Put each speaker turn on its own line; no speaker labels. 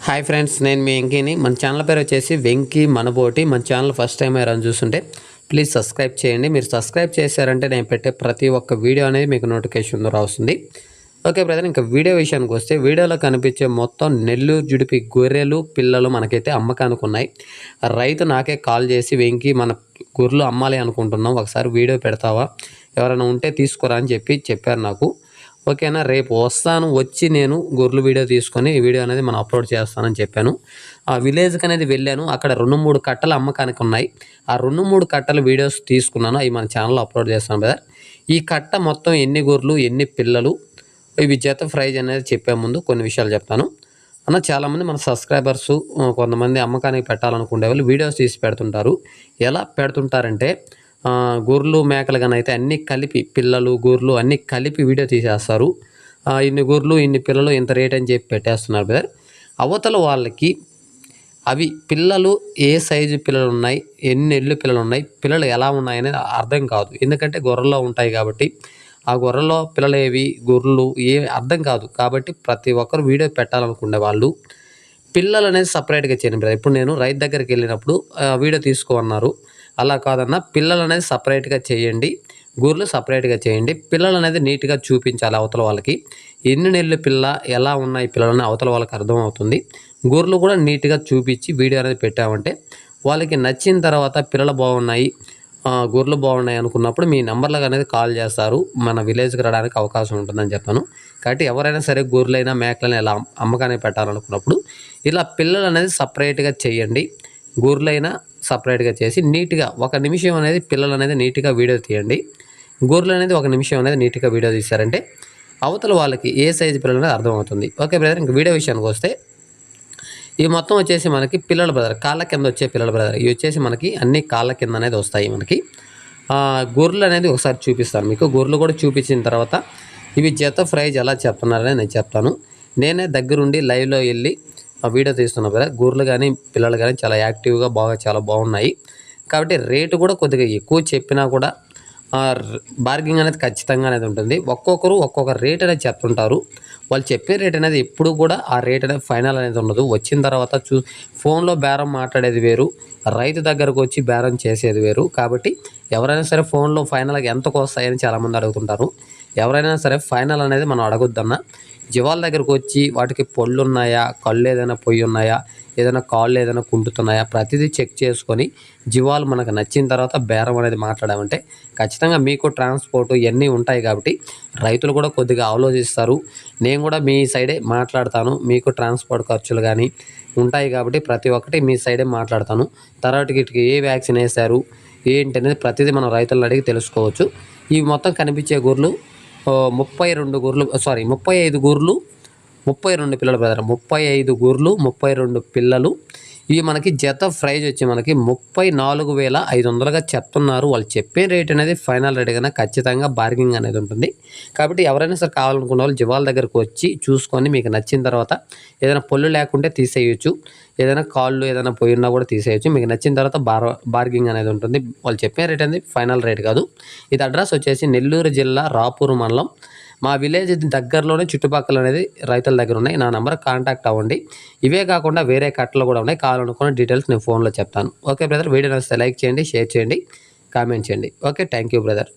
Hi friends, నేను మీ వెంకీని. మన channel పేరు వచ్చేసి వెంకీ మనబోటి. మన ఛానల్ ఫస్ట్ టైం ఎవరైనా చూస్తుంటే ప్లీజ్ సబ్స్క్రైబ్ చేయండి. మీరు సబ్స్క్రైబ్ చేశారంటే నేను పెట్టే ప్రతి ఒక్క వీడియో అనేది మీకు నోటిఫికేషన్ ద్వారా వస్తుంది. ఓకే బ్రదర్, ఇంకా వీడియో విషయానికి వస్తే వీడియోలో కనిపించే మొత్తం నెల్లూరు జుడిపి గొర్రెలు పిల్లలు మనకైతే అమ్మకానికి ఉన్నాయి. రైతు నాకే కాల్ చేసి వెంకీ మన గొర్రెలు అమ్మాలి అనుకుంటున్నాం, ఒకసారి వీడియో పెడతావా, ఎవరైనా ఉంటే తీసుకురా అని చెప్పారు నాకు. ఓకేనా, రేపు వస్తాను, వచ్చి నేను గొర్రెలు వీడియో తీసుకొని ఈ వీడియో అనేది మనం అప్లోడ్ చేస్తానని చెప్పాను. ఆ విలేజ్కి అనేది వెళ్ళాను. అక్కడ 2-3 కట్టలు అమ్మకానికి ఉన్నాయి. ఆ 2-3 కట్టల వీడియోస్ తీసుకున్నాను, అవి మన ఛానల్లో అప్లోడ్ చేస్తాను బ్రదర్. ఈ కట్ట మొత్తం ఎన్ని గొర్రెలు ఎన్ని పిల్లలు, ఇవి జత ప్రైజ్ అనేది చెప్పే ముందు కొన్ని విషయాలు చెప్తాను అన్న. చాలామంది మన సబ్స్క్రైబర్సు కొంతమంది అమ్మకానికి పెట్టాలనుకునే వాళ్ళు వీడియోస్ తీసి పెడుతుంటారు. ఎలా పెడుతుంటారంటే గొర్రెలు మేకలు కానీ అయితే అన్నీ కలిపి, పిల్లలు గొర్రెలు అన్నీ కలిపి వీడియో తీసేస్తారు. ఇన్ని గొర్రెలు ఇన్ని పిల్లలు ఇంత రేట్ అని చెప్పి పెట్టేస్తున్నారు బ్రదర్. అవతల వాళ్ళకి అవి పిల్లలు ఏ సైజు పిల్లలు ఉన్నాయి, ఎన్ని నెలలు పిల్లలు ఉన్నాయి, పిల్లలు ఎలా ఉన్నాయనేది అర్థం కాదు. ఎందుకంటే గొర్రెల్లో ఉంటాయి కాబట్టి, ఆ గొర్రెల్లో పిల్లలు ఏవి, గొర్రెలు అర్థం కాదు. కాబట్టి ప్రతి ఒక్కరు వీడియో పెట్టాలనుకునే వాళ్ళు పిల్లలు అనేది సపరేట్గా చేయండి బ్రదర్. ఇప్పుడు నేను రైతు దగ్గరికి వెళ్ళినప్పుడు వీడియో తీసుకోమన్నారు. అలా కాదన్నా, పిల్లలు అనేది సపరేట్గా చేయండి, గొర్రెలు సపరేట్గా చేయండి. పిల్లలు అనేది నీట్గా చూపించాలి అవతల వాళ్ళకి. ఎన్ని నెలలు పిల్ల, ఎలా ఉన్నాయి పిల్లలని అవతల వాళ్ళకి అర్థమవుతుంది. గొర్రెలు కూడా నీట్గా చూపించి వీడియో అనేది పెట్టామంటే వాళ్ళకి నచ్చిన తర్వాత పిల్లలు బాగున్నాయి, గొర్రెలు బాగున్నాయి అనుకున్నప్పుడు మీ నెంబర్లకు అనేది కాల్ చేస్తారు. మన విలేజ్కి రావడానికి అవకాశం ఉంటుందని చెప్పాను. కాబట్టి ఎవరైనా సరే గొర్రెలైనా మేకలైనా ఇలా అమ్మకానికి పెట్టాలనుకున్నప్పుడు ఇలా పిల్లలు అనేది సపరేట్గా చేయండి. గొర్రెలైనా సపరేట్గా చేసి నీట్గా 1 నిమిషం అనేది పిల్లలు అనేది నీట్గా వీడియో తీయండి. గొర్రెలు అనేది 1 నిమిషం అనేది నీట్గా వీడియో తీశారంటే అవతల వాళ్ళకి ఏ సైజు పిల్లలు అనేది అర్థమవుతుంది. ఓకే బ్రదర్, ఇంక వీడియో విషయానికి వస్తే ఇవి మొత్తం వచ్చేసి మనకి పిల్లల బ్రదర్, కాళ్ళ కింద వచ్చే పిల్లల బ్రదర్. ఇవి వచ్చేసి మనకి అన్ని కాళ్ళ కింద అనేది వస్తాయి మనకి. గొర్రెలు అనేది ఒకసారి చూపిస్తాను మీకు. గొర్రెలు కూడా చూపించిన తర్వాత ఇవి జత ప్రైజ్ ఎలా చెప్తున్నారని నేను చెప్తాను. నేనే దగ్గరుండి లైవ్లో వెళ్ళి వీడియో తీస్తున్నా బ్రదర్. గొర్రెలు కానీ పిల్లలు కానీ చాలా యాక్టివ్గా చాలా బాగున్నాయి. కాబట్టి రేటు కూడా కొద్దిగా ఎక్కువ చెప్పినా కూడా బార్గింగ్ అనేది ఖచ్చితంగా అనేది ఉంటుంది. ఒక్కొక్కరు ఒక్కొక్క రేట్ అనేది చెప్తుంటారు. వాళ్ళు చెప్పే రేట్ అనేది ఎప్పుడు కూడా ఆ రేట్ అనేది ఫైనల్ అనేది ఉండదు. వచ్చిన తర్వాత ఫోన్లో బేరం మాట్లాడేది వేరు, రైతు దగ్గరకు వచ్చి బేరం చేసేది వేరు. కాబట్టి ఎవరైనా సరే ఫోన్లో ఫైనల్గా ఎంతకు వస్తాయని చాలామంది అడుగుతుంటారు. ఎవరైనా సరే ఫైనల్ అనేది మనం అడగొద్దన్నా. జీవాల దగ్గరకు వచ్చి వాటికి పళ్ళు ఉన్నాయా, కళ్ళు ఏదైనా పొయ్యి ఉన్నాయా, ఏదైనా కాళ్ళు ఏదైనా కుంటుతున్నాయా, ప్రతిదీ చెక్ చేసుకొని జీవాలు మనకు నచ్చిన తర్వాత బేరం అనేది మాట్లాడామంటే ఖచ్చితంగా మీకు ట్రాన్స్పోర్ట్ ఇవన్నీ ఉంటాయి. కాబట్టి రైతులు కూడా కొద్దిగా ఆలోచిస్తారు. నేను కూడా మీ సైడే మాట్లాడతాను. మీకు ట్రాన్స్పోర్ట్ ఖర్చులు కానీ ఉంటాయి కాబట్టి ప్రతి ఒక్కటి మీ సైడే మాట్లాడతాను. తర్వాత వీటికి ఏ వ్యాక్సిన్ వేశారు ఏంటి అనేది ప్రతిదీ మనం రైతులను అడిగి తెలుసుకోవచ్చు. ఇవి మొత్తం కనిపించే గొర్రెలు 35 గొర్రెలు, 32 పిల్లలు బ్రదర్. 35 గొర్రెలు 32 పిల్లలు. ఇవి మనకి జత ప్రైజ్ వచ్చి మనకి 34,500గా చెప్తున్నారు. వాళ్ళు చెప్పే రేట్ అనేది ఫైనల్ రేట్ కన్నా ఖచ్చితంగా బార్గింగ్ అనేది ఉంటుంది. కాబట్టి ఎవరైనా సరే కావాలనుకున్న వాళ్ళు జీవాల దగ్గరకు వచ్చి చూసుకొని మీకు నచ్చిన తర్వాత ఏదైనా పొల్లు లేకుంటే తీసేయచ్చు, ఏదైనా కాళ్ళు ఏదైనా పోయినా కూడా తీసేయచ్చు. మీకు నచ్చిన తర్వాత బార్గింగ్ అనేది ఉంటుంది. వాళ్ళు చెప్పే రేట్ అనేది ఫైనల్ రేట్ కాదు. ఇది అడ్రస్ వచ్చేసి నెల్లూరు జిల్లా రాపూరు మండలం. మా విలేజ్ దగ్గరలోనే చుట్టుపక్కల అనేది రైతుల దగ్గర ఉన్నాయి. నా నెంబర్ కాంటాక్ట్ అవ్వండి. ఇవే కాకుండా వేరే కట్టలు కూడా ఉన్నాయి. కావాలనుకున్న డీటెయిల్స్ నేను ఫోన్లో చెప్తాను. ఓకే బ్రదర్, వీడియో నచ్చితే లైక్ చేయండి, షేర్ చేయండి, కామెంట్ చేయండి. Okay, thank you brother.